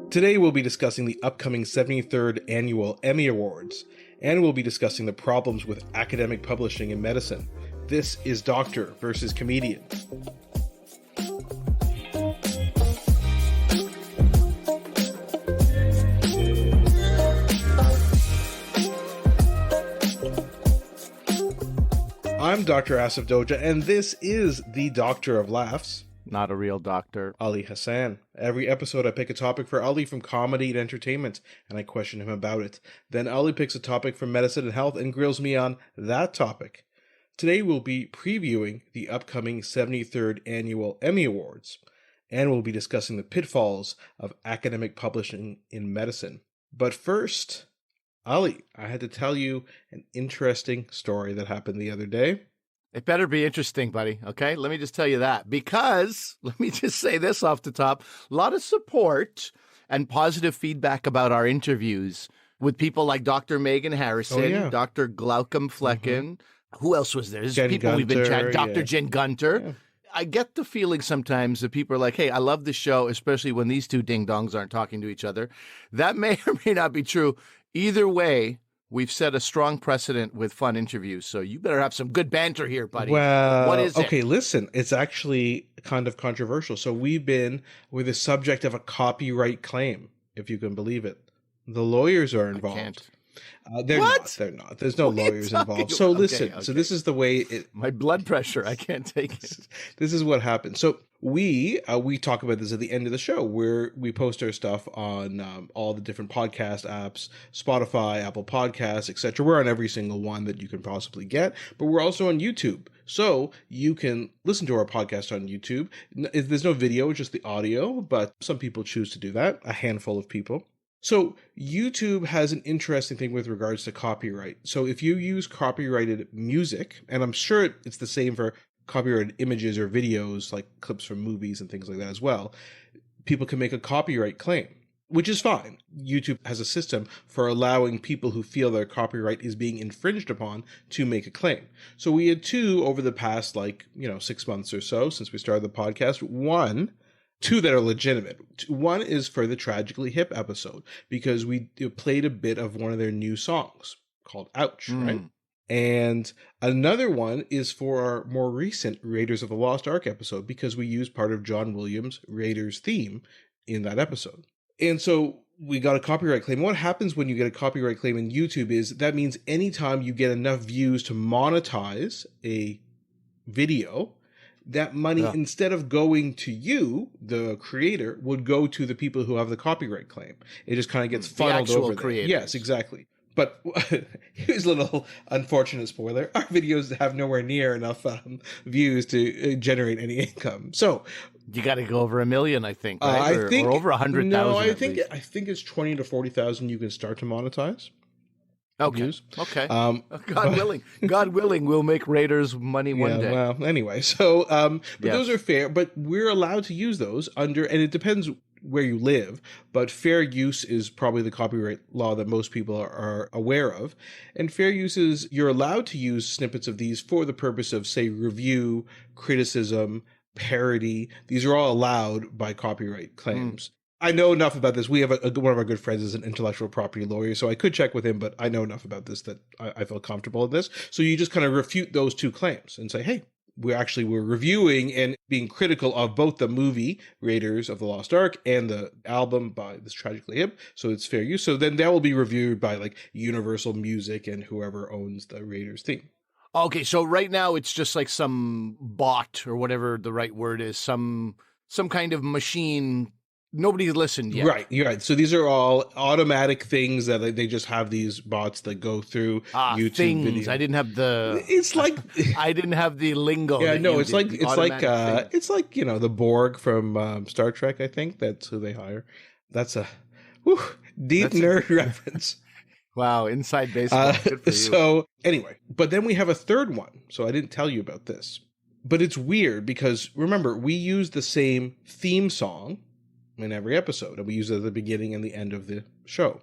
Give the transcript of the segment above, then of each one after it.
Today we'll be discussing the upcoming 73rd Annual Emmy Awards, and we'll be discussing the problems with academic publishing in medicine. This is Doctor versus Comedian. I'm Dr. Asif Doja, and this is the Doctor of Laughs. Not a real doctor. Ali Hassan. Every episode I pick a topic for Ali from comedy and entertainment, and I question him about it. Then Ali picks a topic from medicine and health and grills me on that topic. Today we'll be previewing the upcoming 73rd Annual Emmy Awards, and we'll be discussing the pitfalls of academic publishing in medicine. But first, Ali, I had to tell you an interesting story that happened the other day. It better be interesting, buddy, okay? Let me just tell you that. Because, let me just say this off the top, a lot of support and positive feedback about our interviews with people like Dr. Megan Harrison, Dr. Glaucom Flecken. Who else was there? There's Jen people we've been Gunter, chatting. Dr. Jen Gunter. Yeah. I get the feeling sometimes that people are like, hey, I love the show, especially when these two ding-dongs aren't talking to each other. That may or may not be true. Either way, we've set a strong precedent with fun interviews, so you better have some good banter here, buddy. Well, what is it? Okay, listen, it's actually kind of controversial. So we're the subject of a copyright claim, if you can believe it. The lawyers are involved. I can't. They're not. There's no lawyers involved. So listen, okay. So this is the way it... My blood pressure, I can't take it. This is what happened. So we talk about this at the end of the show, where we post our stuff on all the different podcast apps, Spotify, Apple Podcasts, etc. We're on every single one that you can possibly get, but we're also on YouTube. So you can listen to our podcast on YouTube. There's no video, just the audio, but some people choose to do that, a handful of people. So YouTube has an interesting thing with regards to copyright. So if you use copyrighted music, and I'm sure it's the same for copyrighted images or videos, like clips from movies and things like that as well, people can make a copyright claim, which is fine. YouTube has a system for allowing people who feel their copyright is being infringed upon to make a claim. So we had two over the past 6 months or so since we started the podcast. Two that are legitimate. One is for the Tragically Hip episode, because we played a bit of one of their new songs called Ouch, right? And another one is for our more recent Raiders of the Lost Ark episode, because we used part of John Williams' Raiders theme in that episode. And so we got a copyright claim. What happens when you get a copyright claim in YouTube is that means anytime you get enough views to monetize a video, that money, instead of going to you, the creator, would go to the people who have the copyright claim. It just kind of gets funneled over there. Creators. Yes, exactly. But here's a little unfortunate spoiler. Our videos have nowhere near enough views to generate any income. So you got to go over 1 million, I think, right? Or over 100,000. No, I think it's 20 to 40,000 you can start to monetize. Okay. Views. Okay. God willing, we'll make Raiders money one day. Well, anyway, so those are fair, but we're allowed to use those and it depends where you live, but fair use is probably the copyright law that most people are aware of. And fair use is you're allowed to use snippets of these for the purpose of, say, review, criticism, parody. These are all allowed by copyright claims. I know enough about this. We have one of our good friends is an intellectual property lawyer, so I could check with him, but I know enough about this that I feel comfortable in this. So you just kind of refute those two claims and say, hey, we're reviewing and being critical of both the movie Raiders of the Lost Ark and the album by this Tragically Hip, so it's fair use. So then that will be reviewed by like Universal Music and whoever owns the Raiders theme. Okay, so right now it's just like some bot or whatever the right word is, some kind of machine. Nobody's listened yet. Right, you're right. So these are all automatic things that they just have these bots that go through YouTube videos. I didn't have the. It's like I didn't have the lingo. Yeah, no, it's like the Borg from Star Trek. I think that's who they hire. That's a deep nerd reference. Wow, inside baseball. Good for you. So anyway, but then we have a third one. So I didn't tell you about this, but it's weird because remember we use the same theme song in every episode, and we use it at the beginning and the end of the show.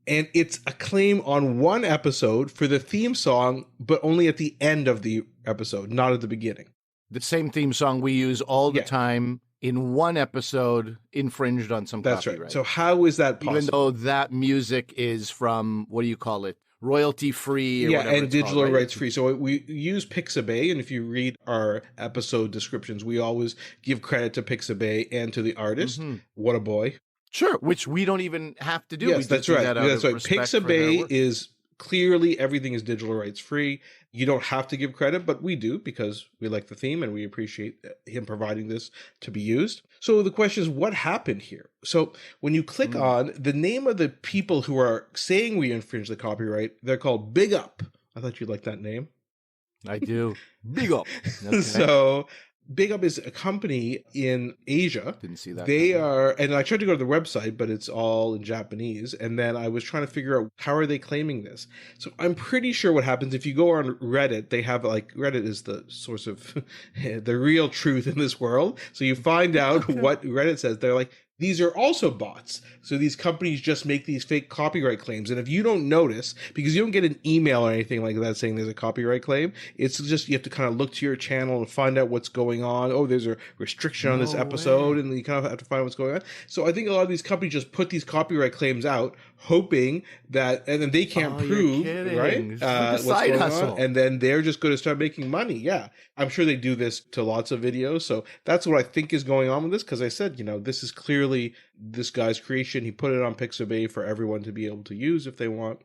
And it's a claim on one episode for the theme song, but only at the end of the episode, not at the beginning. The same theme song we use all the time in one episode infringed on some That's copyright. right. So how is that possible? Even though that music is from, what do you call it? Royalty free or yeah, whatever and it's digital called, right? rights free. So we use Pixabay, and if you read our episode descriptions, we always give credit to Pixabay and to the artist. Wataboi. Sure, which we don't even have to do. Yes, we that's do right. That out That's of right. respect for their Pixabay work. is clearly everything is digital rights free. You don't have to give credit, but we do because we like the theme and we appreciate him providing this to be used. So the question is, what happened here? So when you click on the name of the people who are saying we infringe the copyright, they're called Big Up. I thought you'd like that name. I do. Big Up. Okay. So Big Up is a company in Asia. Didn't see that. They are, and I tried to go to the website, but it's all in Japanese. And then I was trying to figure out, how are they claiming this? So I'm pretty sure what happens if you go on Reddit, they have Reddit is the source of the real truth in this world. So you find out what Reddit says. They're like, these are also bots. So these companies just make these fake copyright claims. And if you don't notice, because you don't get an email or anything like that saying there's a copyright claim, it's just you have to kind of look to your channel and find out what's going on. Oh, there's a restriction on this episode, and you kind of have to find what's going on. So I think a lot of these companies just put these copyright claims out, hoping that, and then they can't prove, right? What's side going hustle. on, and then they're just going to start making money. Yeah, I'm sure they do this to lots of videos. So that's what I think is going on with this. Because I said, this is clearly this guy's creation. He put it on Pixabay for everyone to be able to use if they want.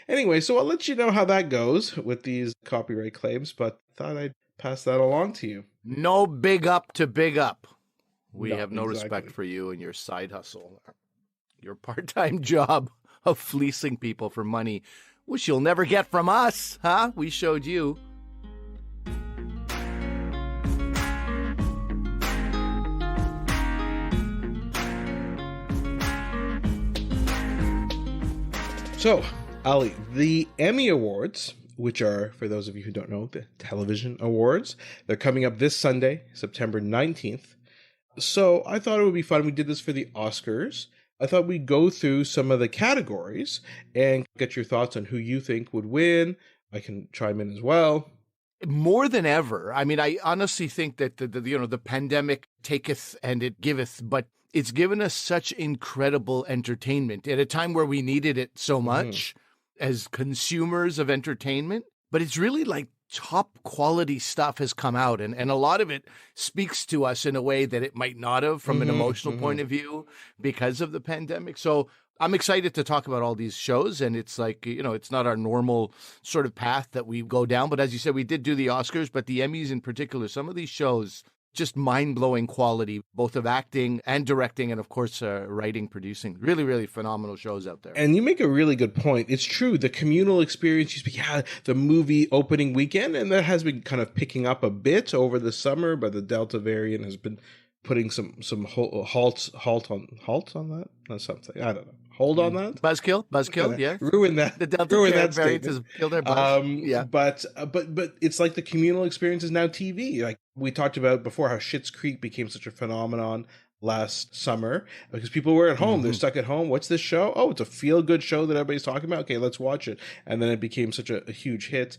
Anyway, so I'll let you know how that goes with these copyright claims, but thought I'd pass that along to you. No big up to big up. We No, have no exactly. respect for you and your side hustle, your part-time job of fleecing people for money, which you'll never get from us, huh? We showed you. So, Ali, the Emmy Awards, which are, for those of you who don't know, the television awards, they're coming up this Sunday, September 19th. So I thought it would be fun. We did this for the Oscars. I thought we'd go through some of the categories and get your thoughts on who you think would win. I can chime in as well. More than ever. I mean, I honestly think that the pandemic taketh and it giveth, but it's given us such incredible entertainment at a time where we needed it so much as consumers of entertainment. But it's really like top quality stuff has come out. And a lot of it speaks to us in a way that it might not have from an emotional point of view because of the pandemic. So I'm excited to talk about all these shows. And it's like, it's not our normal sort of path that we go down. But as you said, we did do the Oscars, but the Emmys in particular, some of these shows, just mind-blowing quality, both of acting and directing, and of course, writing, producing. Really, really phenomenal shows out there. And you make a really good point. It's true. The communal experience used to be, the movie opening weekend, and that has been kind of picking up a bit over the summer, but the Delta variant has been putting some halt on that. That's something. I don't know. Hold on that. Buzzkill, yeah. Ruin that. The Delta variant has killed our buzz. Yeah. But it's like the communal experience is now TV. Like we talked about before, how Schitt's Creek became such a phenomenon last summer because people were at home. They're stuck at home. What's this show? Oh, it's a feel-good show that everybody's talking about. Okay, let's watch it. And then it became such a huge hit.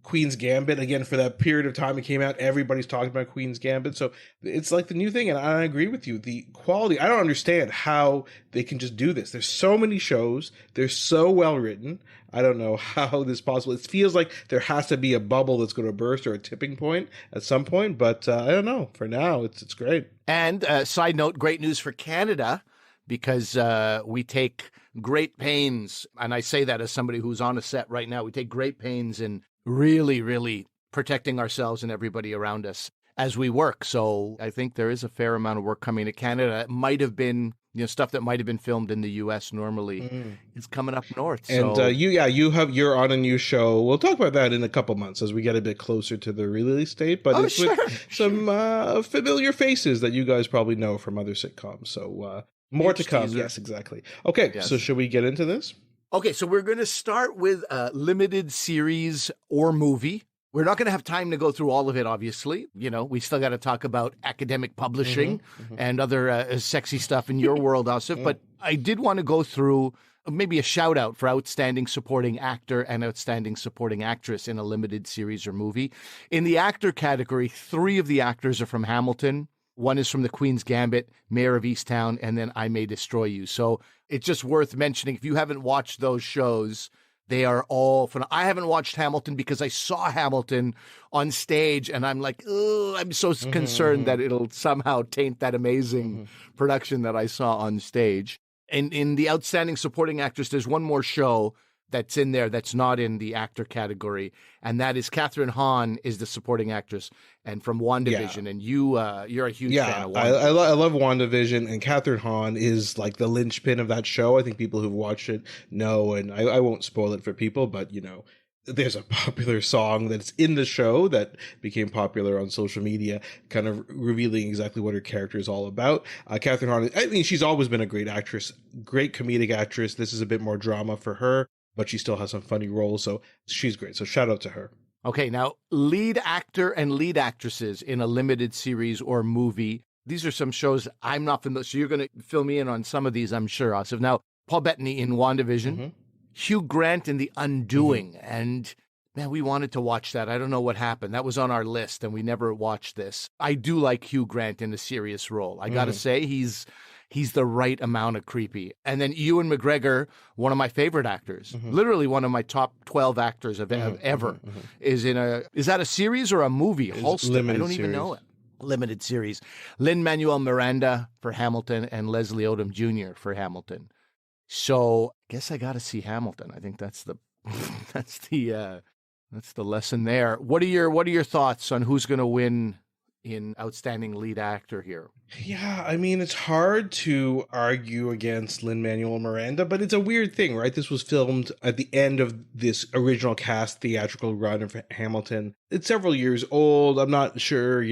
Queen's Gambit, again, for that period of time it came out, everybody's talking about Queen's Gambit. So it's like the new thing, and I agree with you. The quality, I don't understand how they can just do this. There's so many shows. They're so well written. I don't know how this is possible. It feels like there has to be a bubble that's going to burst or a tipping point at some point, but I don't know. For now, it's great. And side note, great news for Canada, because we take great pains, and I say that as somebody who's on a set right now, we take great pains in really, really protecting ourselves and everybody around us as we work. So I think there is a fair amount of work coming to Canada. It might have been, stuff that might have been filmed in the U.S. normally is coming up north. And so. you're on a new show. We'll talk about that in a couple months as we get a bit closer to the release date. But it's with some familiar faces that you guys probably know from other sitcoms. So more to come. Yes, exactly. Okay, yes. So should we get into this? Okay, so we're going to start with a limited series or movie. We're not going to have time to go through all of it, obviously. We still got to talk about academic publishing and other sexy stuff in your world, Asif. But I did want to go through maybe a shout out for outstanding supporting actor and outstanding supporting actress in a limited series or movie. In the actor category, 3 of the actors are from Hamilton. One is from The Queen's Gambit, Mayor of Easttown, and then I May Destroy You. So it's just worth mentioning. If you haven't watched those shows, they are all fun. I haven't watched Hamilton because I saw Hamilton on stage, and I'm like, oh, I'm so concerned that it'll somehow taint that amazing production that I saw on stage. And in the Outstanding Supporting Actress, there's one more show that's in there that's not in the actor category, and that is Catherine Hahn is the supporting actress, and from WandaVision, and you're a huge fan of WandaVision. I love WandaVision, and Catherine Hahn is like the linchpin of that show. I think people who've watched it know, and I won't spoil it for people, but there's a popular song that's in the show that became popular on social media, kind of revealing exactly what her character is all about. Catherine Hahn, I mean, she's always been a great actress, great comedic actress. This is a bit more drama for her, but she still has some funny roles, so she's great. So shout out to her. Okay, now lead actor and lead actresses in a limited series or movie. These are some shows I'm not familiar. So you're going to fill me in on some of these, I'm sure, Asif. Now, Paul Bettany in WandaVision, Hugh Grant in The Undoing, and man, we wanted to watch that. I don't know what happened. That was on our list, and we never watched this. I do like Hugh Grant in a serious role. I got to say, he's the right amount of creepy. And then Ewan McGregor, one of my favorite actors, literally one of my top 12 actors of ever, is that a series or a movie? Halston, I don't even know it. Limited series. Lin-Manuel Miranda for Hamilton and Leslie Odom Jr. for Hamilton. So I guess I got to see Hamilton. I think that's the lesson there. What are your thoughts on who's going to win in Outstanding Lead Actor here? Yeah, I mean, it's hard to argue against Lin-Manuel Miranda, but it's a weird thing, right? This was filmed at the end of this original cast theatrical run of Hamilton. It's several years old. I'm not sure,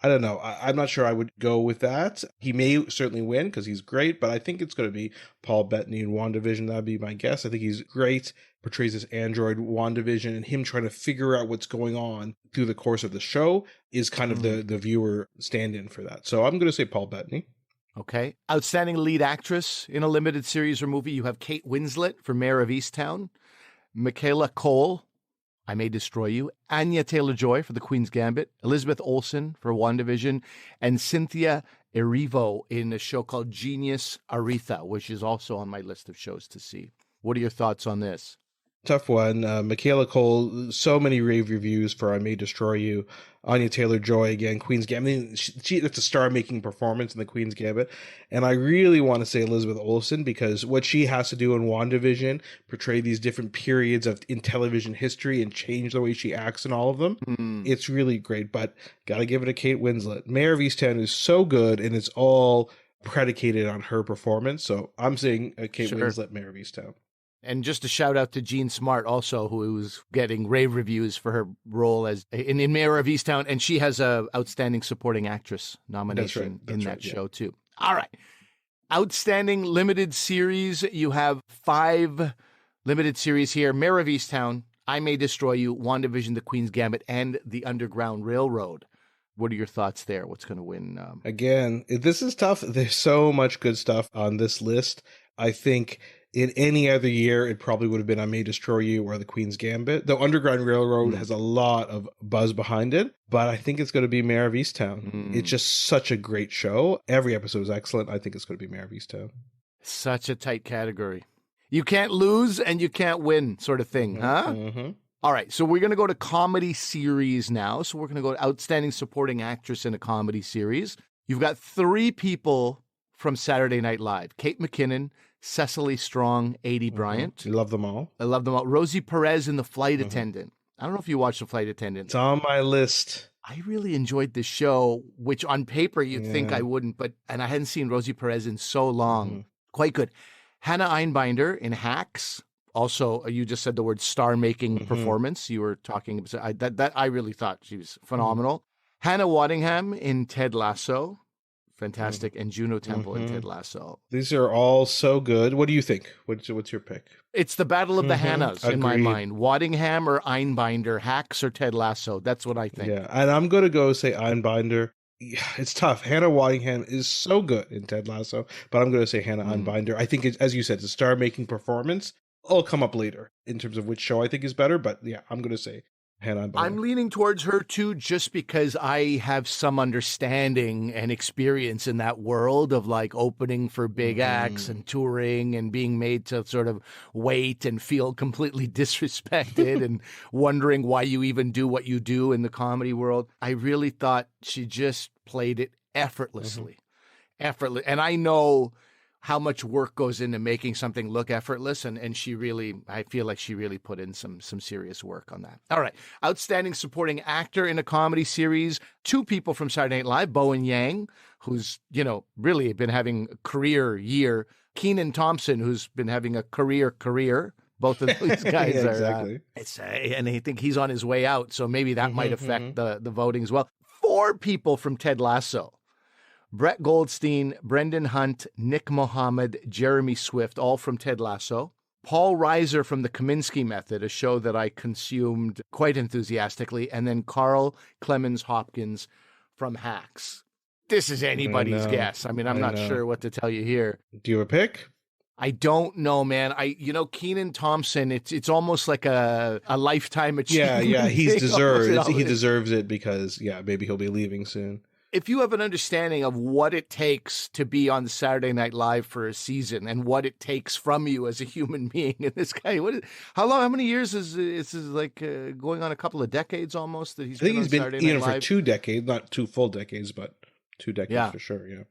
I don't know. I'm not sure I would go with that. He may certainly win because he's great, but I think it's going to be Paul Bettany in WandaVision. That'd be my guess. I think he's great, portrays this android WandaVision, and him trying to figure out what's going on through the course of the show is kind of the viewer stand-in for that. So I'm going to say Paul Bettany. Okay. Outstanding lead actress in a limited series or movie, you have Kate Winslet for Mayor of Easttown, Michaela Cole, I May Destroy You, Anya Taylor-Joy for The Queen's Gambit, Elizabeth Olsen for WandaVision, and Cynthia Erivo in a show called Genius Aretha, which is also on my list of shows to see. What are your thoughts on this? Tough one. Michaela Cole, so many rave reviews for I May Destroy You. Anya Taylor-Joy, again, Queen's Gambit. I mean, that's a star-making performance in the Queen's Gambit. And I really want to say Elizabeth Olsen, because what she has to do in WandaVision, portray these different periods in television history and change the way she acts in all of them, it's really great. But got to give it to Kate Winslet. Mayor of Easttown is so good, and it's all predicated on her performance. So I'm saying Kate Winslet, Mayor of Easttown. And just a shout out to Jean Smart also, who was getting rave reviews for her role as in Mayor of Easttown, and she has a Outstanding Supporting Actress nomination in that show too. All right. Outstanding Limited Series. You have 5 limited series here. Mayor of Easttown, I May Destroy You, WandaVision, The Queen's Gambit, and The Underground Railroad. What are your thoughts there? What's going to win? Again, this is tough. There's so much good stuff on this list. I think in any other year, it probably would have been I May Destroy You or The Queen's Gambit. Though Underground Railroad has a lot of buzz behind it, but I think it's going to be Mayor of Easttown. It's just such a great show. Every episode is excellent. I think it's going to be Mayor of Easttown. Such a tight category. You can't lose and you can't win sort of thing, huh? All right, so we're going to go to comedy series now. So we're going to go to Outstanding Supporting Actress in a Comedy Series. You've got 3 people from Saturday Night Live. Kate McKinnon, Cecily Strong, Adie Bryant. I love them all. I love them all. Rosie Perez in The Flight Attendant. I don't know if you watched The Flight Attendant. It's on my list. I really enjoyed this show, which on paper you'd think I wouldn't, and I hadn't seen Rosie Perez in so long. Quite good. Hannah Einbinder in Hacks. Also, you just said the word star-making performance. You were talking that I really thought she was phenomenal. Hannah Waddingham in Ted Lasso. Fantastic. And Juno Temple in Ted Lasso. These are all so good. What do you think? What's your pick? It's the battle of the Hannahs in my mind. Waddingham or Einbinder, Hacks or Ted Lasso. That's what I think. Yeah, and I'm going to go say Einbinder. It's tough. Hannah Waddingham is so good in Ted Lasso, but I'm going to say Hannah Einbinder. I think, as you said, it's a star-making performance. I'll come up later in terms of which show I think is better, but yeah, I'm going to say Hannah and I'm Bonner. leaning towards her too, just because I have some understanding and experience in that world of like opening for big acts and touring and being made to sort of wait and feel completely disrespected and wondering why you even do what you do in the comedy world. I really thought she just played it effortlessly. Effortless. And I know how much work goes into making something look effortless. And I feel like she really put in some serious work on that. All right. Outstanding supporting actor in a comedy series. 2 people from Saturday Night Live, Bowen Yang, who's, really been having a career year. Kenan Thompson, who's been having a career. Both of those guys Yeah, are, exactly. and I think he's on his way out. So maybe that might affect the voting as well. 4 people from Ted Lasso. Brett Goldstein, Brendan Hunt, Nick Mohammed, Jeremy Swift, all from Ted Lasso. Paul Reiser from The Kaminsky Method, a show that I consumed quite enthusiastically. And then Carl Clemens Hopkins from Hacks. This is anybody's guess. I mean, I'm not sure what to tell you here. Do you have a pick? I don't know, man. Kenan Thompson, it's almost like a lifetime achievement. Yeah, he thing. deserves it because, maybe he'll be leaving soon. If you have an understanding of what it takes to be on Saturday Night Live for a season and what it takes from you as a human being, and this guy, how many years is going on a couple of decades almost that he's been on Saturday Night Live? For 2 decades, not 2 full decades, but 2 decades for sure. Yeah.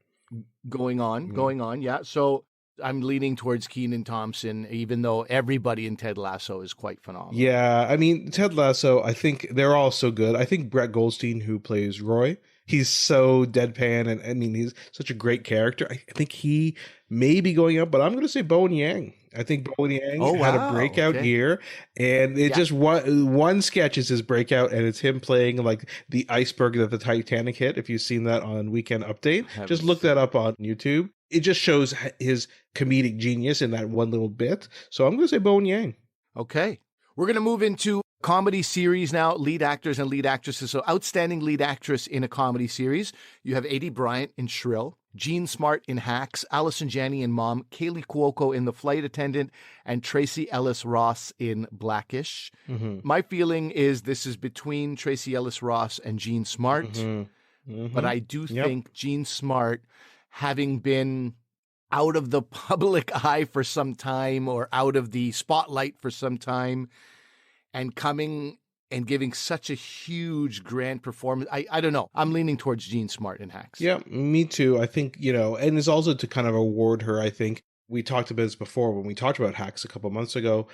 Going on. Yeah. So I'm leaning towards Kenan Thompson, even though everybody in Ted Lasso is quite phenomenal. Yeah. I mean, Ted Lasso, I think they're all so good. I think Brett Goldstein, who plays Roy, he's so deadpan, and I mean, he's such a great character. I think he may be going up, but I'm going to say Bowen Yang. I think Bowen Yang had a breakout year, and it just one sketch is his breakout, and it's him playing like the iceberg that the Titanic hit. If you've seen that on Weekend Update, just look that up on YouTube. It just shows his comedic genius in that one little bit. So I'm going to say Bowen Yang. Okay. We're going to move into comedy series now, lead actors and lead actresses. So outstanding lead actress in a comedy series. You have Adie Bryant in Shrill, Jean Smart in Hacks, Allison Janney in Mom, Kaylee Cuoco in The Flight Attendant, and Tracy Ellis Ross in Blackish. My feeling is this is between Tracy Ellis Ross and Jean Smart. But I do think Jean Smart, having been out of the public eye for some time or out of the spotlight for some time and coming and giving such a huge grand performance. I don't know. I'm leaning towards Jean Smart in Hacks. Yeah, me too. I think, and it's also to kind of award her. I think we talked about this before when we talked about Hacks a couple months ago.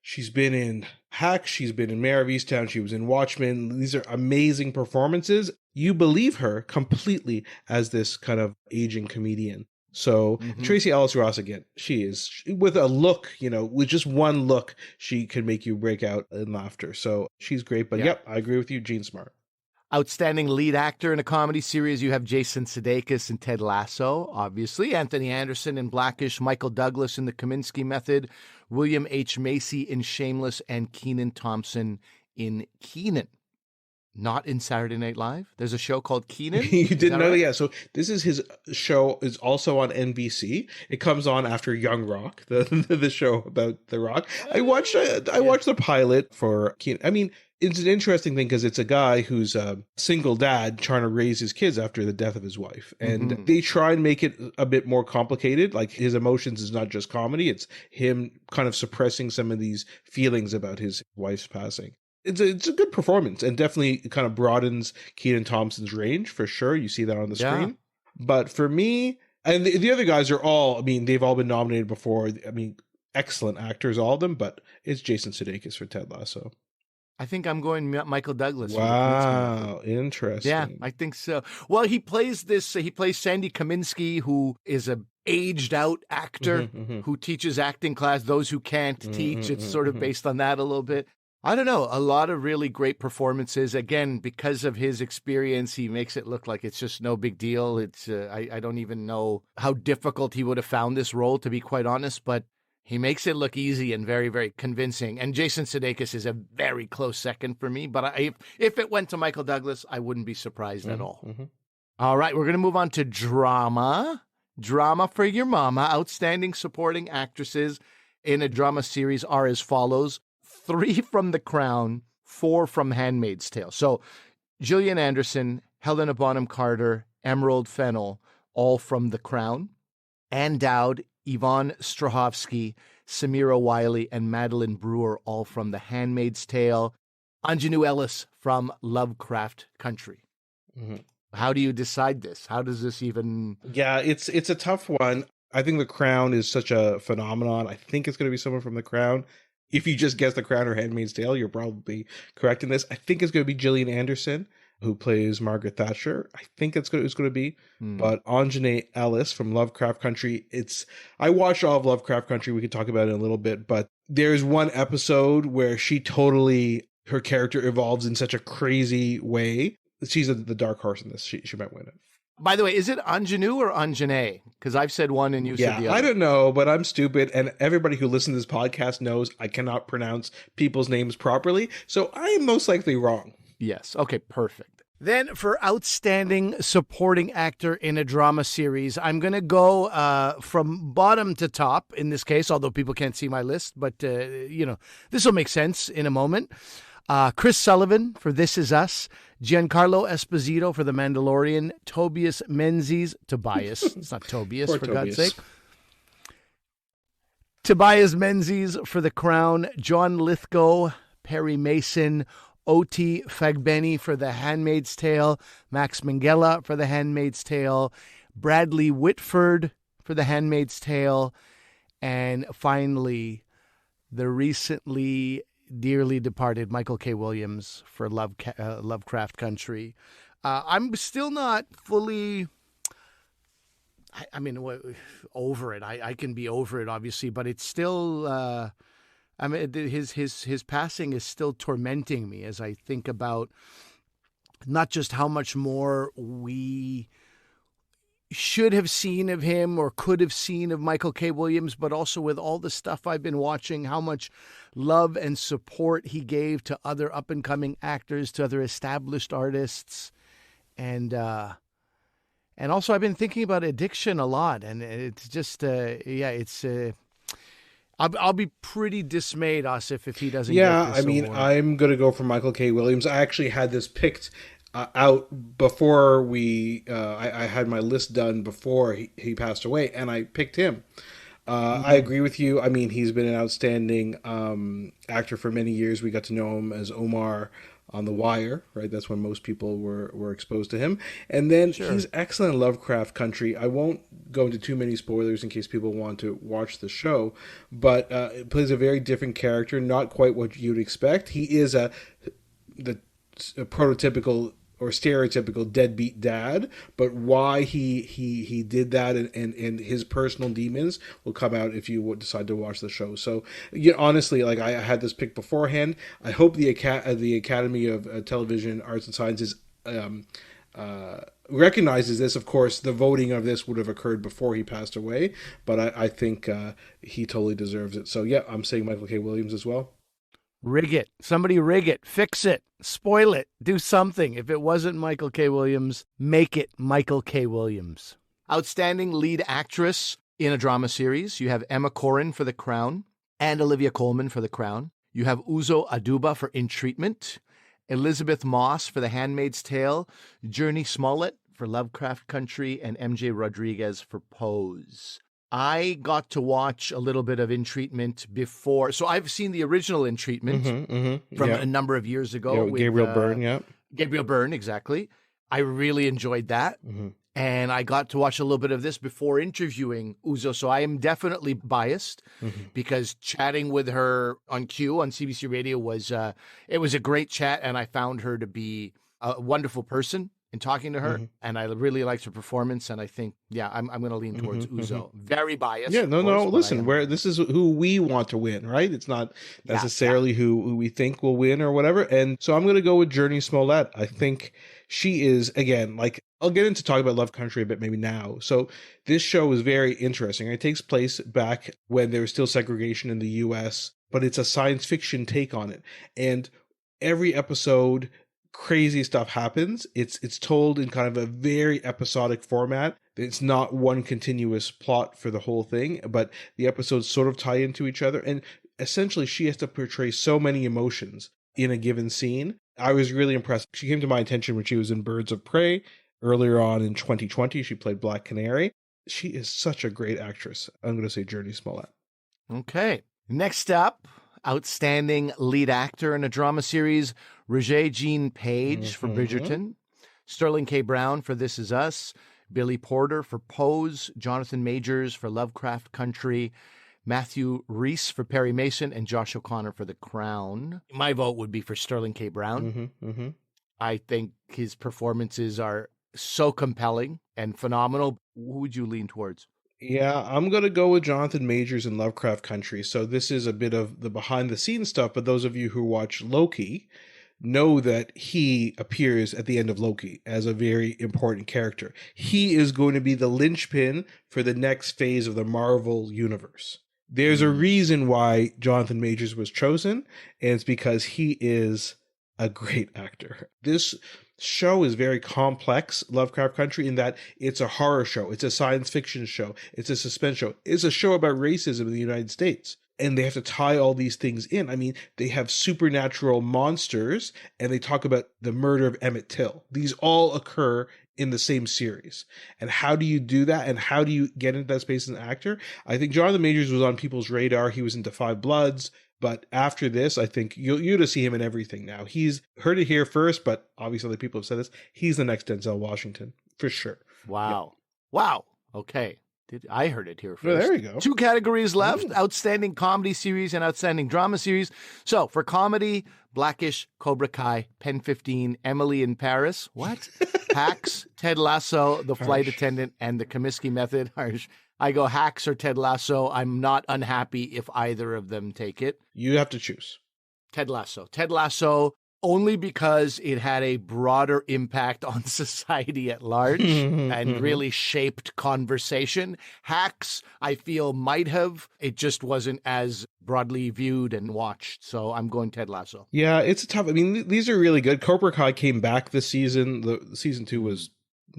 She's been in Hacks. She's been in Mayor of Easttown. She was in Watchmen. These are amazing performances. You believe her completely as this kind of aging comedian. So Tracy Ellis Ross, again, she is with a look, with just one look, she can make you break out in laughter. So she's great. But I agree with you, Jean Smart. Outstanding lead actor in a comedy series. You have Jason Sudeikis in Ted Lasso, obviously. Anthony Anderson in Blackish, Michael Douglas in The Kaminsky Method, William H. Macy in Shameless, and Kenan Thompson in Kenan. Not in Saturday Night Live. There's a show called Kenan. You didn't know that? Yeah. So this is his show. Is also on NBC. It comes on after Young Rock, the show about The Rock. I watched the pilot for Kenan. I mean, it's an interesting thing because it's a guy who's a single dad trying to raise his kids after the death of his wife. And they try and make it a bit more complicated. Like his emotions is not just comedy. It's him kind of suppressing some of these feelings about his wife's passing. It's a good performance and definitely kind of broadens Kenan Thompson's range for sure. You see that on the screen. But for me, and the other guys are all, I mean, they've all been nominated before. I mean, excellent actors, all of them, but it's Jason Sudeikis for Ted Lasso. I think I'm going Michael Douglas. Wow, interesting. Yeah, I think so. Well, he plays Sandy Kaminsky, who is a aged out actor who teaches acting class. Those who can't teach, it's sort of based on that a little bit. I don't know. A lot of really great performances. Again, because of his experience, he makes it look like it's just no big deal. It's I don't even know how difficult he would have found this role, to be quite honest, but he makes it look easy and very, very convincing. And Jason Sudeikis is a very close second for me. But if it went to Michael Douglas, I wouldn't be surprised at all. All right, we're going to move on to drama. Drama for Your Mama. Outstanding supporting actresses in a drama series are as follows. 3 from The Crown, 4 from Handmaid's Tale. So Gillian Anderson, Helena Bonham Carter, Emerald Fennell, all from The Crown. Ann Dowd, Yvonne Strahovski, Samira Wiley, and Madeline Brewer, all from The Handmaid's Tale. Anjanou Ellis from Lovecraft Country. Mm-hmm. How do you decide this? How does this even... Yeah, it's a tough one. I think The Crown is such a phenomenon. I think it's going to be someone from The Crown. If you just guess The Crown or Handmaid's Tale, you're probably correct in this. I think it's going to be Gillian Anderson, who plays Margaret Thatcher. I think it's going to be. But Anjanou Ellis from Lovecraft Country, I watched all of Lovecraft Country. We could talk about it in a little bit. But there's one episode where her character evolves in such a crazy way. She's the dark horse in this. She might win it. By the way, is it Anjanou or Anjané? Because I've said one and you said the other. I don't know, but I'm stupid. And everybody who listens to this podcast knows I cannot pronounce people's names properly. So I am most likely wrong. Yes. Okay, perfect. Then for Outstanding Supporting Actor in a Drama Series, I'm going to go from bottom to top in this case, although people can't see my list. But, this will make sense in a moment. Chris Sullivan for This Is Us, Giancarlo Esposito for The Mandalorian, Tobias Menzies, Tobias, it's not Tobias, for God's sake. Tobias Menzies for The Crown, John Lithgow, Perry Mason, Oti Fagbeni for The Handmaid's Tale, Max Minghella for The Handmaid's Tale, Bradley Whitford for The Handmaid's Tale, and finally, the recently dearly departed Michael K. Williams for Lovecraft Country. I'm still not fully, over it. I can be over it, obviously, but it's still, his passing is still tormenting me as I think about not just how much more we should have seen of him or could have seen of Michael K. Williams, but also with all the stuff I've been watching, how much love and support he gave to other up-and-coming actors, to other established artists. And also I've been thinking about addiction a lot, and it's just, I'll be pretty dismayed, Asif, if he doesn't get this award. I'm going to go for Michael K. Williams. I actually had this picked out before I had my list done before he passed away, and I picked him. I agree with you. I mean, he's been an outstanding actor for many years. We got to know him as Omar on The Wire, right? That's when most people were exposed to him. And then he's excellent in Lovecraft Country. I won't go into too many spoilers in case people want to watch the show, but it plays a very different character, not quite what you'd expect. He is the prototypical or stereotypical deadbeat dad, but why he did that and his personal demons will come out if you would decide to watch the show. So honestly, like I had this pick beforehand. I hope the Academy of Television Arts and Sciences recognizes this. Of course, the voting of this would have occurred before he passed away, but I think he totally deserves it. So yeah, I'm saying Michael K. Williams as well. Rig it. Somebody rig it. Fix it. Spoil it. Do something. If it wasn't Michael K. Williams, make it Michael K. Williams. Outstanding lead actress in a drama series. You have Emma Corrin for The Crown and Olivia Colman for The Crown. You have Uzo Aduba for In Treatment, Elizabeth Moss for The Handmaid's Tale, Journey Smollett for Lovecraft Country, and MJ Rodriguez for Pose. I got to watch a little bit of In Treatment before. So I've seen the original In Treatment from a number of years ago. With Gabriel Byrne, Gabriel Byrne, exactly. I really enjoyed that. And I got to watch a little bit of this before interviewing Uzo. So I am definitely biased because chatting with her on Q on CBC Radio was a great chat. And I found her to be a wonderful person in talking to her, and I really liked her performance, and I think, I'm going to lean towards Uzo. Very biased. Yeah, listen, this is who we want to win, right? It's not necessarily who we think will win or whatever, and so I'm going to go with Journey Smollett. I think she is, again, like, I'll get into talking about Love Country a bit maybe now. So this show is very interesting. It takes place back when there was still segregation in the U.S., but it's a science fiction take on it, and every episode crazy stuff happens. It's told in kind of a very episodic format. It's not one continuous plot for the whole thing, but the episodes sort of tie into each other. And essentially, she has to portray so many emotions in a given scene. I was really impressed. She came to my attention when she was in Birds of Prey earlier on in 2020. She played Black Canary. She is such a great actress. I'm going to say Journey Smollett. Okay. Next up, outstanding lead actor in a drama series, Regé-Jean Page for Bridgerton, Sterling K. Brown for This Is Us, Billy Porter for Pose, Jonathan Majors for Lovecraft Country, Matthew Rhys for Perry Mason, and Josh O'Connor for The Crown. My vote would be for Sterling K. Brown. I think his performances are so compelling and phenomenal. Who would you lean towards? Yeah, I'm going to go with Jonathan Majors in Lovecraft Country. So this is a bit of the behind the scenes stuff, but those of you who watch Loki know that he appears at the end of Loki as a very important character. He is going to be the linchpin for the next phase of the Marvel universe. There's a reason why Jonathan Majors was chosen, and it's because he is a great actor. This show is very complex, Lovecraft Country, in that it's a horror show, it's a science fiction show, it's a suspense show, it's a show about racism in the United States. And they have to tie all these things in. I mean, they have supernatural monsters, and they talk about the murder of Emmett Till. These all occur in the same series. And how do you do that? And how do you get into that space as an actor? I think Jonathan Majors was on people's radar. He was into Five Bloods. But after this, I think you'll just see him in everything now. He's heard it here first, but obviously other people have said this. He's the next Denzel Washington, for sure. Wow. Yep. Wow. Okay. I heard it here first. Well, there you go. 2 categories left, outstanding comedy series and outstanding drama series. So for comedy, Blackish, Cobra Kai, Pen 15, Emily in Paris. What? Hacks, Ted Lasso, The Flight Attendant, and The Comiskey Method. Harsh. I go Hacks or Ted Lasso. I'm not unhappy if either of them take it. You have to choose. Ted Lasso. Ted Lasso, only because it had a broader impact on society at large and really shaped conversation. Hacks, I feel, might have. It just wasn't as broadly viewed and watched. So I'm going Ted Lasso. Yeah, it's a tough. I mean, these are really good. Cobra Kai came back this season. The season 2 was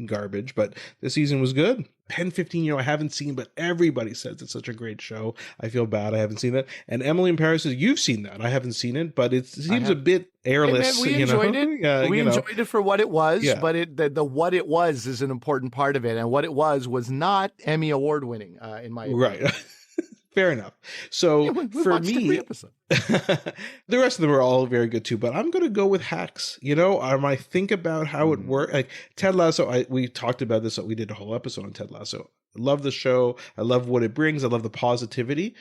garbage, but the season was good. Pen 15, I haven't seen, but everybody says it's such a great show. I feel bad I haven't seen that. And Emily in Paris, you've seen that. I haven't seen it, but it seems a bit airless. Hey man, we enjoyed it. We enjoyed it for what it was, but the what it was is an important part of it. And what it was not Emmy Award winning, in my opinion. Right. Fair enough. So for me, the rest of them are all very good too, but I'm going to go with Hacks. I think about how it worked. Like Ted Lasso, we talked about this. We did a whole episode on Ted Lasso. I love the show. I love what it brings. I love the positivity.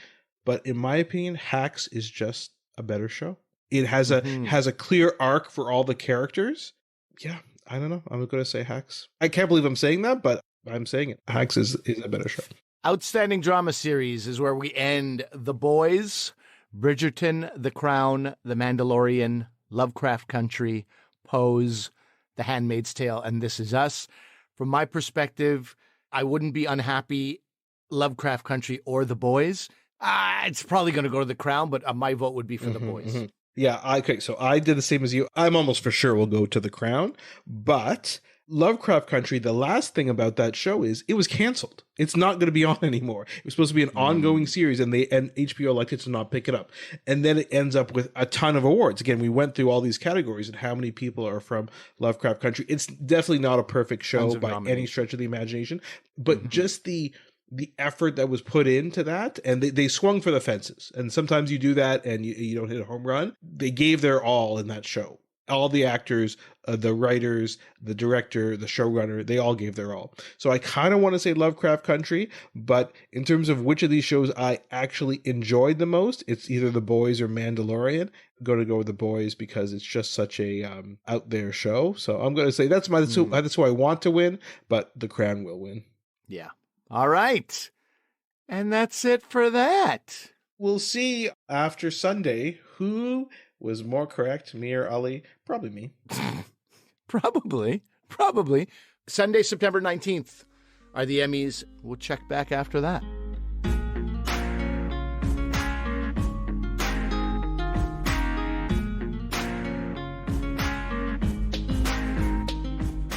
But in my opinion, Hacks is just a better show. It has a clear arc for all the characters. Yeah, I don't know. I'm going to say Hacks. I can't believe I'm saying that, but I'm saying it. Hacks is a better show. Outstanding drama series is where we end The Boys, Bridgerton, The Crown, The Mandalorian, Lovecraft Country, Pose, The Handmaid's Tale, and This Is Us. From my perspective, I wouldn't be unhappy Lovecraft Country or The Boys. It's probably going to go to The Crown, but my vote would be for The Boys. Yeah, okay, so I did the same as you. I'm almost for sure will go to The Crown, but Lovecraft Country, the last thing about that show is it was canceled. It's not going to be on anymore. It was supposed to be an ongoing series, and HBO elected to not pick it up. And then it ends up with a ton of awards. Again, we went through all these categories and how many people are from Lovecraft Country. It's definitely not a perfect show by any stretch of the imagination, but just the effort that was put into that, and they swung for the fences. And sometimes you do that and you don't hit a home run. They gave their all in that show. All the actors, the writers, the director, the showrunner, they all gave their all. So I kind of want to say Lovecraft Country, but in terms of which of these shows I actually enjoyed the most, it's either The Boys or Mandalorian. I'm going to go with The Boys because it's just such a out there show. So I'm going to say that's who I want to win, but The Crown will win. Yeah. All right. And that's it for that. We'll see after Sunday who was more correct, me or Ali? Probably me. Probably. Sunday, September 19th are the Emmys. We'll check back after that.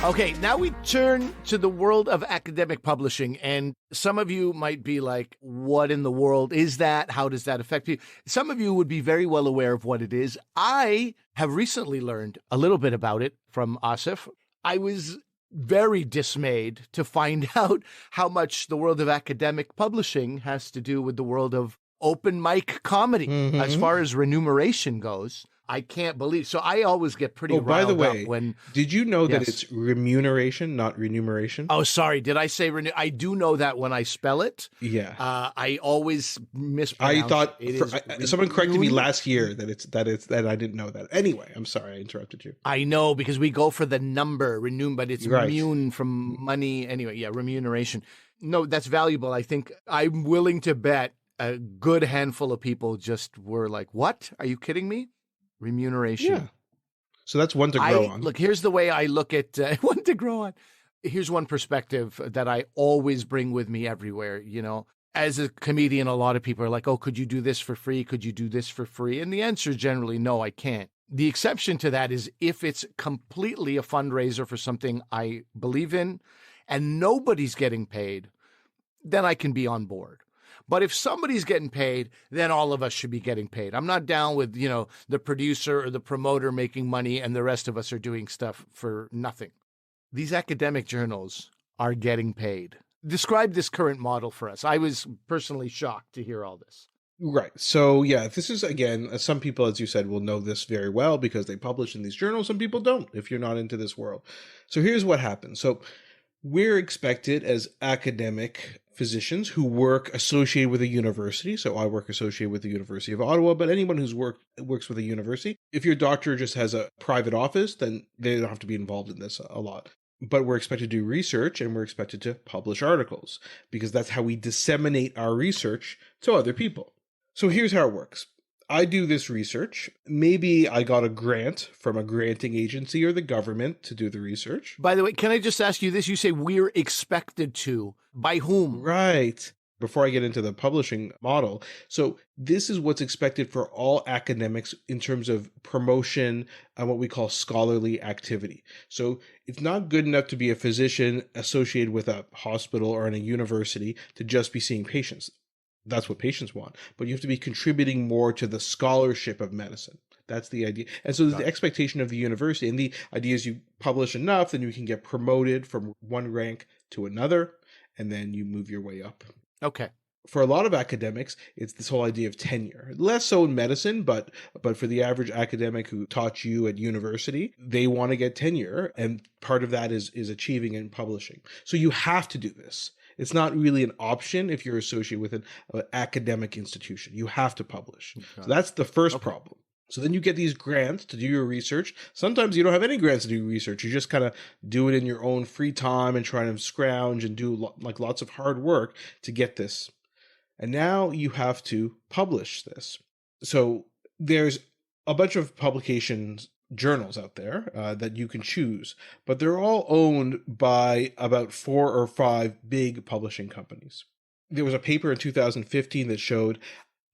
Okay, now we turn to the world of academic publishing. And some of you might be like, what in the world is that? How does that affect you? Some of you would be very well aware of what it is. I have recently learned a little bit about it from Asif. I was very dismayed to find out how much the world of academic publishing has to do with the world of open mic comedy. As far as remuneration goes, I can't believe. So I always get pretty riled by the way, up when. Did you know that Yes. it's remuneration, not remuneration? Oh, sorry. Did I say renew? I do know that when I spell it. Yeah. I always mispronounce. I thought It is someone corrected me remune- last year that I didn't know that. Anyway, I'm sorry I interrupted you. I know because we go for the number renew, but it's Right. immune from money anyway. Yeah, remuneration. No, that's valuable. I think I'm willing to bet a good handful of people just were like, "What? Are you kidding me?" Remuneration. Yeah. So that's one to grow on. Look, here's the way I look at one to grow on. Here's one perspective that I always bring with me everywhere. You know, as a comedian, a lot of people are like, "Oh, could you do this for free? Could you do this for free?" And the answer is generally, no, I can't. The exception to that is if it's completely a fundraiser for something I believe in and nobody's getting paid, then I can be on board. But if somebody's getting paid, then all of us should be getting paid. I'm not down with, the producer or the promoter making money and the rest of us are doing stuff for nothing. These academic journals are getting paid. Describe this current model for us. I was personally shocked to hear all this. Right. So, yeah, this is, again, some people, as you said, will know this very well because they publish in these journals. Some people don't if you're not into this world. So here's what happens. So we're expected as academic physicians who work associated with a university. So I work associated with the University of Ottawa, but anyone who's works with a university, if your doctor just has a private office, then they don't have to be involved in this a lot. But we're expected to do research and we're expected to publish articles because that's how we disseminate our research to other people. So here's how it works. I do this research. Maybe I got a grant from a granting agency or the government to do the research. By the way, can I just ask you this? You say we're expected to. By whom? Right. Before I get into the publishing model. So this is what's expected for all academics in terms of promotion and what we call scholarly activity. So it's not good enough to be a physician associated with a hospital or in a university to just be seeing patients. That's what patients want. But you have to be contributing more to the scholarship of medicine. That's the idea. And so there's the expectation of the university. And the idea is you publish enough, then you can get promoted from one rank to another, and then you move your way up. Okay. For a lot of academics, it's this whole idea of tenure. Less so in medicine, but for the average academic who taught you at university, they want to get tenure. And part of that is achieving and publishing. So you have to do this. It's not really an option if you're associated with an academic institution. You have to publish. Okay. So that's the first problem. So then you get these grants to do your research. Sometimes you don't have any grants to do research. You just kind of do it in your own free time and try to scrounge and do lots of hard work to get this. And now you have to publish this. So there's a bunch of publications, journals out there that you can choose, but they're all owned by about 4 or 5 big publishing companies. There was a paper in 2015 that showed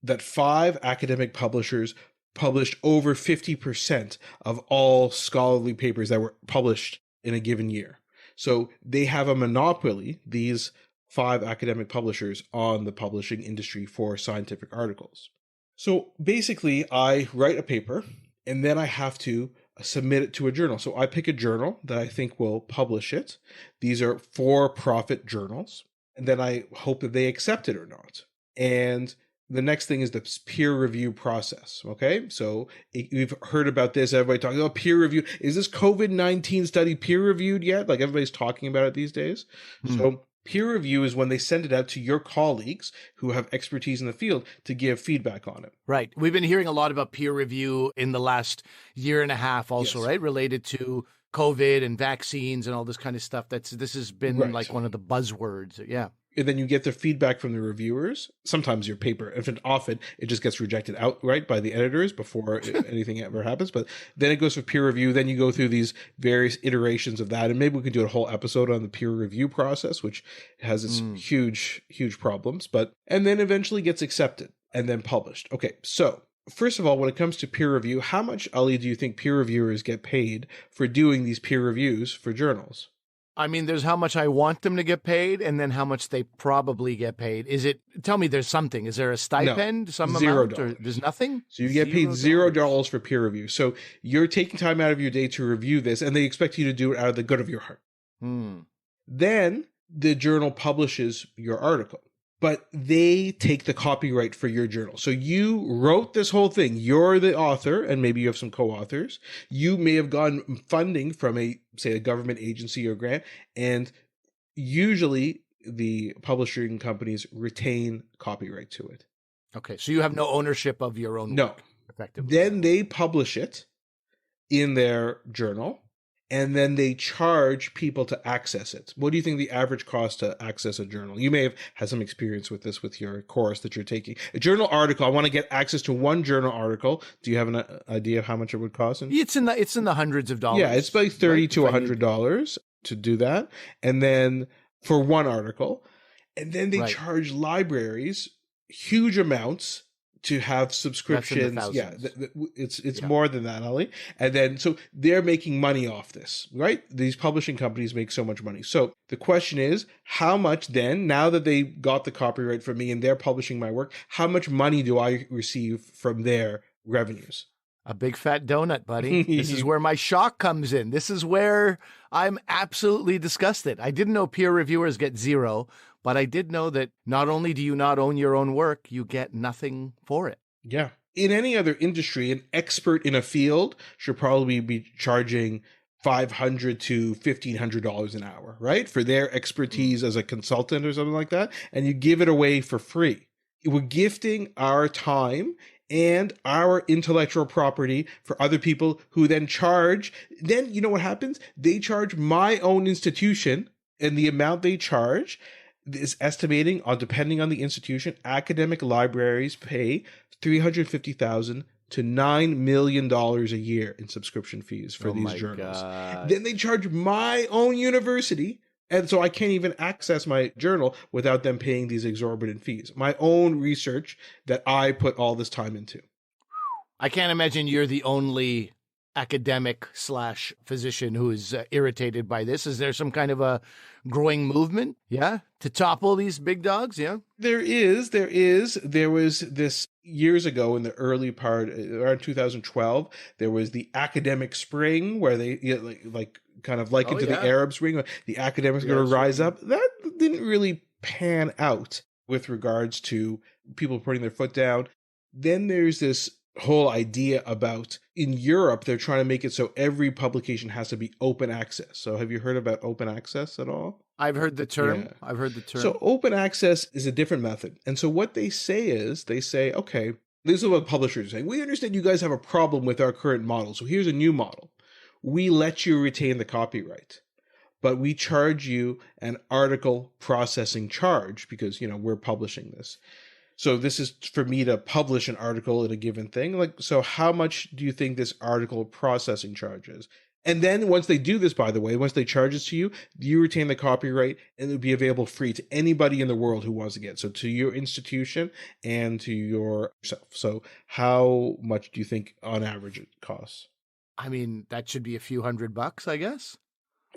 that 5 academic publishers published over 50% of all scholarly papers that were published in a given year. So they have a monopoly, these 5 academic publishers, on the publishing industry for scientific articles. So basically, I write a paper, and then I have to submit it to a journal. So I pick a journal that I think will publish it. These are for-profit journals. And then I hope that they accept it or not. And the next thing is the peer review process. Okay, so we've heard about this. Everybody talking about peer review. Is this COVID-19 study peer reviewed yet? Like everybody's talking about it these days. So peer review is when they send it out to your colleagues who have expertise in the field to give feedback on it. Right. We've been hearing a lot about peer review in the last year and a half also, yes. Right? Related to COVID and vaccines and all this kind of stuff. This has been like one of the buzzwords. Yeah. And then you get the feedback from the reviewers. Sometimes your paper, often it just gets rejected outright by the editors before anything ever happens. But then it goes for peer review. Then you go through these various iterations of that. And maybe we could do a whole episode on the peer review process, which has its huge, huge problems. And then eventually gets accepted and then published. Okay, so first of all, when it comes to peer review, how much, Ali, do you think peer reviewers get paid for doing these peer reviews for journals? I mean, there's how much I want them to get paid and then how much they probably get paid. Tell me there's something. Is there a stipend, No, some $0. amount, or there's nothing? So you get paid $0 for peer review. So you're taking time out of your day to review this, and they expect you to do it out of the good of your heart. Then the journal publishes your article, but they take the copyright for your journal. So you wrote this whole thing. You're the author, and maybe you have some co-authors. You may have gotten funding from a government agency or grant, and usually the publishing companies retain copyright to it. Okay, so you have no ownership of your own work, effectively. Then they publish it in their journal, and then they charge people to access it. What do you think the average cost to access a journal? You may have had some experience with this with your course that you're taking. A journal article, I want to get access to one journal article. Do you have an idea of how much it would cost? It's in the hundreds of dollars. Yeah, it's like $30 to $100 to do that. And then for one article. And then they charge libraries huge amounts to have subscriptions. Yeah, it's more than that, Ali. And then, so they're making money off this, right? These publishing companies make so much money. So the question is, how much then, now that they got the copyright from me and they're publishing my work, how much money do I receive from their revenues? A big fat donut, buddy. This is where my shock comes in. This is where I'm absolutely disgusted. I didn't know peer reviewers get zero, but I did know that not only do you not own your own work, you get nothing for it. Yeah. In any other industry, an expert in a field should probably be charging $500 to $1,500 an hour, right? For their expertise as a consultant or something like that. And you give it away for free. We're gifting our time and our intellectual property for other people who then charge. Then you know what happens? They charge my own institution, and the amount they charge is estimating on, depending on the institution, academic libraries pay $350,000 to $9 million a year in subscription fees for these journals. God. Then they charge my own university. And so I can't even access my journal without them paying these exorbitant fees. My own research that I put all this time into. I can't imagine you're the only academic / physician who is irritated by this. Is there some kind of a growing movement, to topple these big dogs? Yeah, there is. There was this years ago in the early part, around 2012, there was the academic spring where they kind of likened to the Arab Spring. The academics are going to rise up. That didn't really pan out with regards to people putting their foot down. Then there's this whole idea about, in Europe, they're trying to make it so every publication has to be open access. So have you heard about open access at all? I've heard the term. Yeah. I've heard the term. So open access is a different method. And so what they say is, okay, this is what publishers are saying. We understand you guys have a problem with our current model. So here's a new model. We let you retain the copyright, but we charge you an article processing charge because, we're publishing this. So this is for me to publish an article in a given thing. So how much do you think this article processing charge is? And then once they do this, by the way, once they charge it to you, you retain the copyright and it'll be available free to anybody in the world who wants to get it. So to your institution and to yourself. So how much do you think on average it costs? I mean, that should be a few $100, I guess.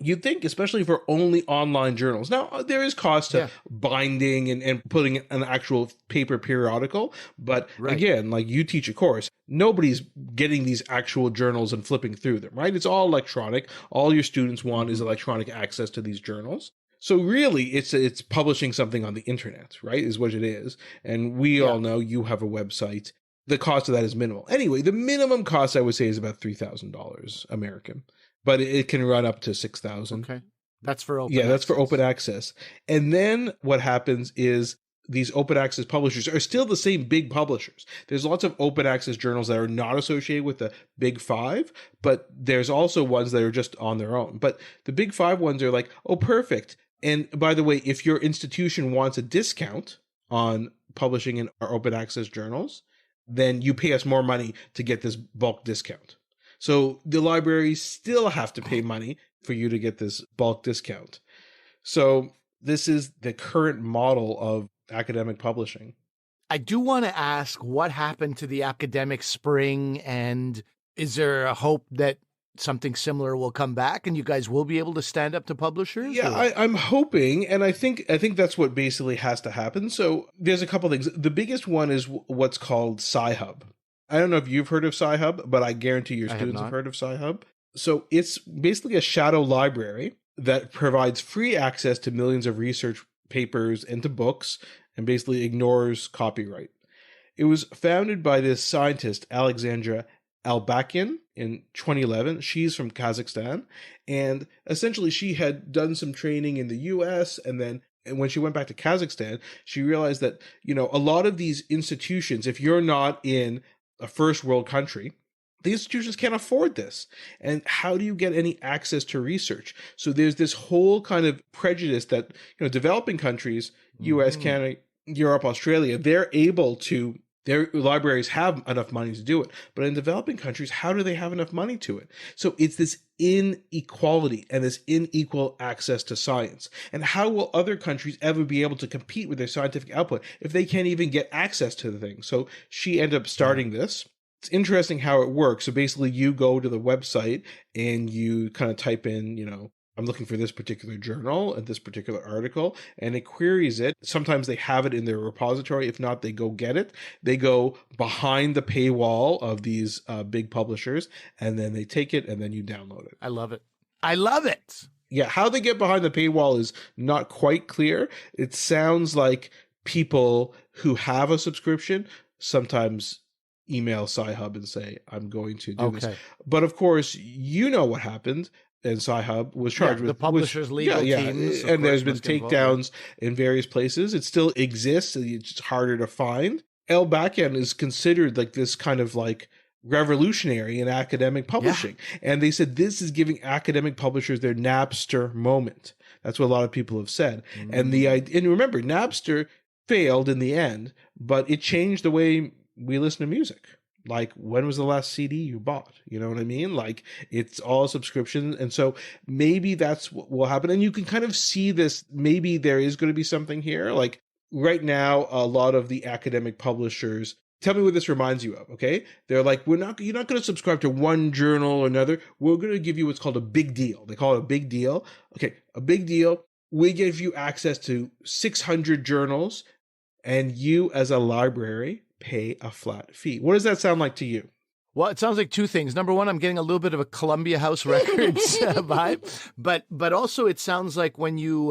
You'd think, especially for only online journals. Now, there is cost to binding and putting an actual paper periodical. But again, like you teach a course, nobody's getting these actual journals and flipping through them, right? It's all electronic. All your students want is electronic access to these journals. So really, it's publishing something on the internet, right, is what it is. And we all know you have a website. The cost of that is minimal. Anyway, the minimum cost, I would say, is about $3,000 American. But it can run up to $6,000. Okay. That's for open access. That's for open access. And then what happens is these open access publishers are still the same big publishers. There's lots of open access journals that are not associated with the big five, but there's also ones that are just on their own. But the big five ones are like, oh, perfect. And by the way, if your institution wants a discount on publishing in our open access journals, then you pay us more money to get this bulk discount. So the libraries still have to pay money for you to get this bulk discount. So this is the current model of academic publishing. I do want to ask what happened to the academic spring, and is there a hope that something similar will come back and you guys will be able to stand up to publishers? Yeah, I'm hoping, and I think that's what basically has to happen. So there's a couple things. The biggest one is what's called Sci-Hub. I don't know if you've heard of Sci-Hub, but I guarantee your students have heard of Sci-Hub. So it's basically a shadow library that provides free access to millions of research papers and to books, and basically ignores copyright. It was founded by this scientist, Alexandra Albakian, in 2011. She's from Kazakhstan. And essentially, she had done some training in the US. And when she went back to Kazakhstan, she realized that, a lot of these institutions, if you're not in a first world country, the institutions can't afford this. And how do you get any access to research? So there's this whole kind of prejudice that, developing countries, US, Canada, Europe, Australia, their libraries have enough money to do it. But in developing countries, how do they have enough money to it? So it's this inequality and this unequal access to science. And how will other countries ever be able to compete with their scientific output if they can't even get access to the thing? So she ended up starting this. It's interesting how it works. So basically you go to the website and you kind of type in, I'm looking for this particular journal and this particular article, and it queries it. Sometimes they have it in their repository. If not, they go get it. They go behind the paywall of these big publishers, and then they take it, and then you download it. I love it. I love it. Yeah, how they get behind the paywall is not quite clear. It sounds like people who have a subscription sometimes email Sci-Hub and say, I'm going to do this. But of course, you know what happened. And Sci-Hub was charged with the publisher's legal teams. And there's been takedowns in various places. It still exists. It's just harder to find. El Backend is considered like this kind of like revolutionary in academic publishing. Yeah. And they said this is giving academic publishers their Napster moment. That's what a lot of people have said. And remember, Napster failed in the end, but it changed the way we listen to music. Like, when was the last CD you bought? You know what I mean? Like, it's all subscription. And so maybe that's what will happen. And you can kind of see this. Maybe there is going to be something here. Like, right now, a lot of the academic publishers, tell me what this reminds you of, okay? They're like, you're not going to subscribe to one journal or another. We're going to give you what's called a big deal. They call it a big deal. Okay, a big deal. We give you access to 600 journals, and you as a library pay a flat fee. What does that sound like to you? Well, it sounds like two things. Number one, I'm getting a little bit of a Columbia House Records vibe, but also it sounds like when you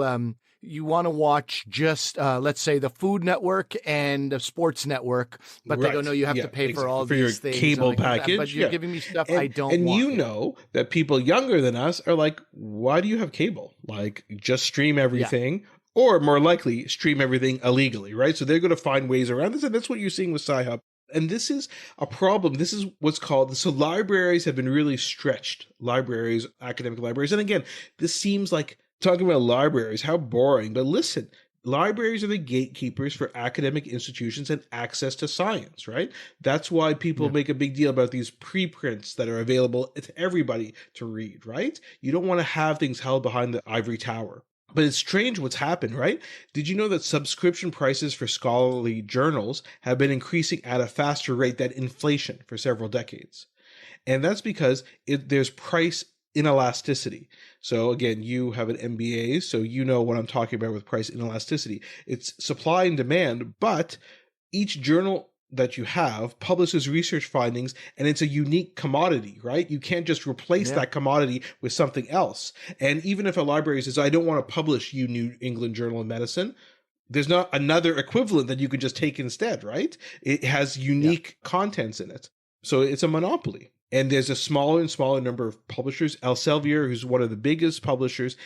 want to watch just let's say the Food Network and the Sports Network, but they go, no, you have to pay for all for these your things, cable like package. But you're giving me stuff I don't and want. And you know that people younger than us are like, why do you have cable? Like, just stream everything. Yeah. Or more likely, stream everything illegally, right? So they're going to find ways around this, and that's what you're seeing with Sci-Hub. And this is a problem. This is what's called, so libraries have been really stretched. Libraries, academic libraries. And again, this seems like, talking about libraries, how boring. But listen, libraries are the gatekeepers for academic institutions and access to science, right? That's why people make a big deal about these preprints that are available to everybody to read, right? You don't want to have things held behind the ivory tower. But it's strange what's happened, right? Did you know that subscription prices for scholarly journals have been increasing at a faster rate than inflation for several decades? And that's because there's price inelasticity. So again, you have an MBA, so you know what I'm talking about with price inelasticity. It's supply and demand, but each journal that you have publishes research findings, and it's a unique commodity, right? You can't just replace that commodity with something else. And even if a library says, I don't want to publish you New England Journal of Medicine, there's not another equivalent that you can just take instead, right? It has unique contents in it. So it's a monopoly. And there's a smaller and smaller number of publishers. Elsevier, who's one of the biggest publishers,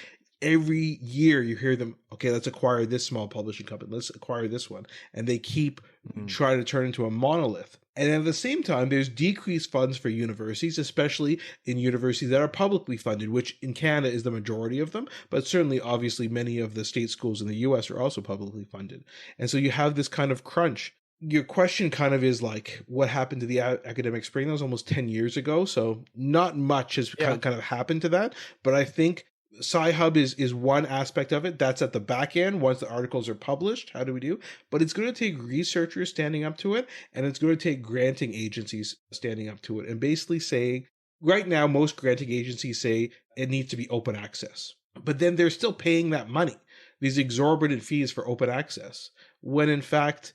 every year you hear them, okay, let's acquire this small publishing company, let's acquire this one. And they keep trying to turn into a monolith. And at the same time, there's decreased funds for universities, especially in universities that are publicly funded, which in Canada is the majority of them. But certainly, obviously, many of the state schools in the US are also publicly funded. And so you have this kind of crunch. Your question kind of is like, what happened to the academic spring? That was almost 10 years ago. So not much has kind of happened to that. But I think Sci-Hub is one aspect of it. That's at the back end. Once the articles are published, how do we do? But it's going to take researchers standing up to it, and it's going to take granting agencies standing up to it, and basically saying, right now, most granting agencies say it needs to be open access. But then they're still paying that money, these exorbitant fees for open access, when in fact,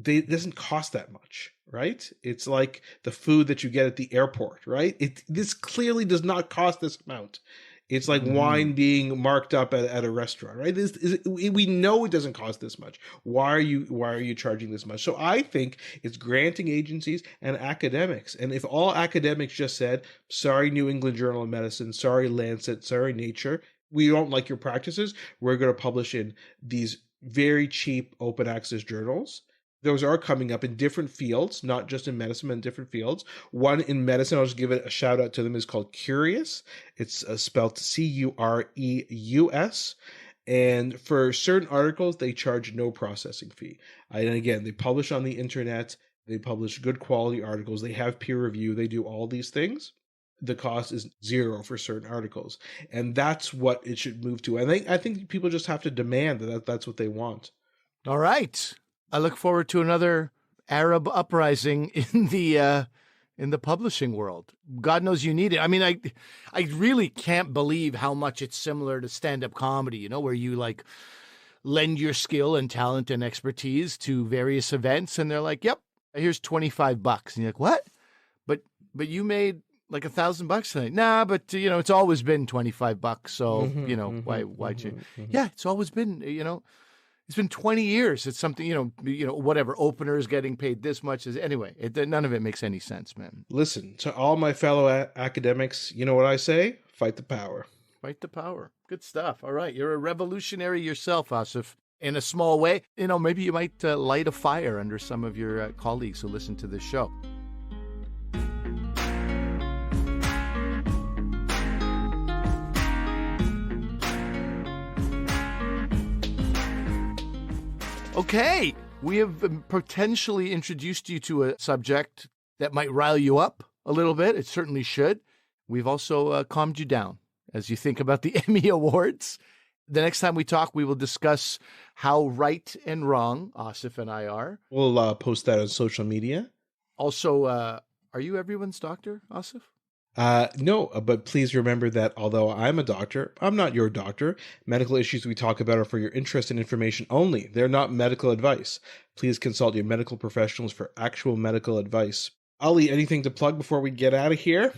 it doesn't cost that much, right? It's like the food that you get at the airport, right? This clearly does not cost this amount. It's like wine being marked up at a restaurant, right? We know it doesn't cost this much. Why are you charging this much? So I think it's granting agencies and academics. And if all academics just said, sorry, New England Journal of Medicine, sorry, Lancet, sorry, Nature, we don't like your practices, we're going to publish in these very cheap open access journals. Those are coming up in different fields, not just in medicine, but in different fields. One in medicine, I'll just give it a shout out to them, is called Curious. It's spelled Cureus. And for certain articles, they charge no processing fee. And again, they publish on the internet. They publish good quality articles. They have peer review. They do all these things. The cost is zero for certain articles. And that's what it should move to. I think people just have to demand that's what they want. All right. I look forward to another Arab uprising in the publishing world. God knows you need it. I mean, I really can't believe how much it's similar to stand-up comedy, where you like lend your skill and talent and expertise to various events, and they're like, "Yep, here's $25." And you're like, "What?" But you made like $1,000 tonight. Nah, but it's always been $25. So why'd you? Yeah, it's always been It's been 20 years. It's something, whatever, openers getting paid this much. Anyway, none of it makes any sense, man. Listen, to all my fellow academics, you know what I say? Fight the power. Fight the power. Good stuff. All right. You're a revolutionary yourself, Asif, in a small way. Maybe you might light a fire under some of your colleagues who listen to this show. Okay, we have potentially introduced you to a subject that might rile you up a little bit. It certainly should. We've also calmed you down as you think about the Emmy Awards. The next time we talk, we will discuss how right and wrong Asif and I are. We'll post that on social media. Also, are you everyone's doctor, Asif? No, but please remember that although I'm a doctor, I'm not your doctor. Medical issues we talk about are for your interest and information only. They're not medical advice. Please consult your medical professionals for actual medical advice. Ali, anything to plug before we get out of here?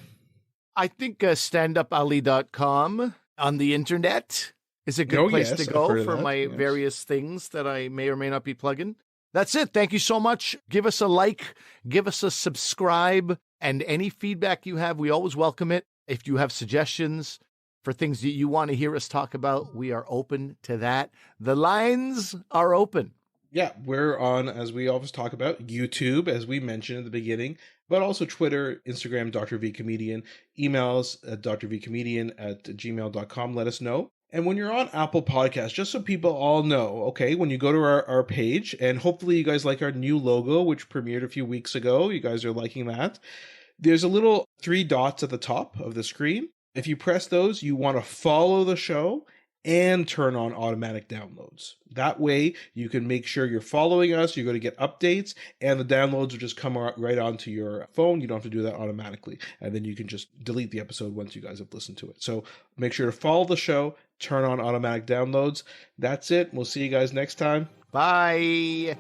I think standupali.com on the internet is a good place to go for my various things that I may or may not be plugging. That's it. Thank you so much. Give us a like, give us a subscribe. And any feedback you have, we always welcome it. If you have suggestions for things that you want to hear us talk about, we are open to that. The lines are open. Yeah, we're on, as we always talk about, YouTube, as we mentioned at the beginning, but also Twitter, Instagram, Dr. V Comedian, emails at drvcomedian@gmail.com. Let us know. And when you're on Apple Podcasts, just so people all know, okay, when you go to our page, and hopefully you guys like our new logo, which premiered a few weeks ago, you guys are liking that, there's a little 3 dots at the top of the screen. If you press those, you want to follow the show and turn on automatic downloads. That way, you can make sure you're following us, you're going to get updates, and the downloads will just come right onto your phone. You don't have to do that automatically. And then you can just delete the episode once you guys have listened to it. So make sure to follow the show, turn on automatic downloads. That's it. We'll see you guys next time. Bye.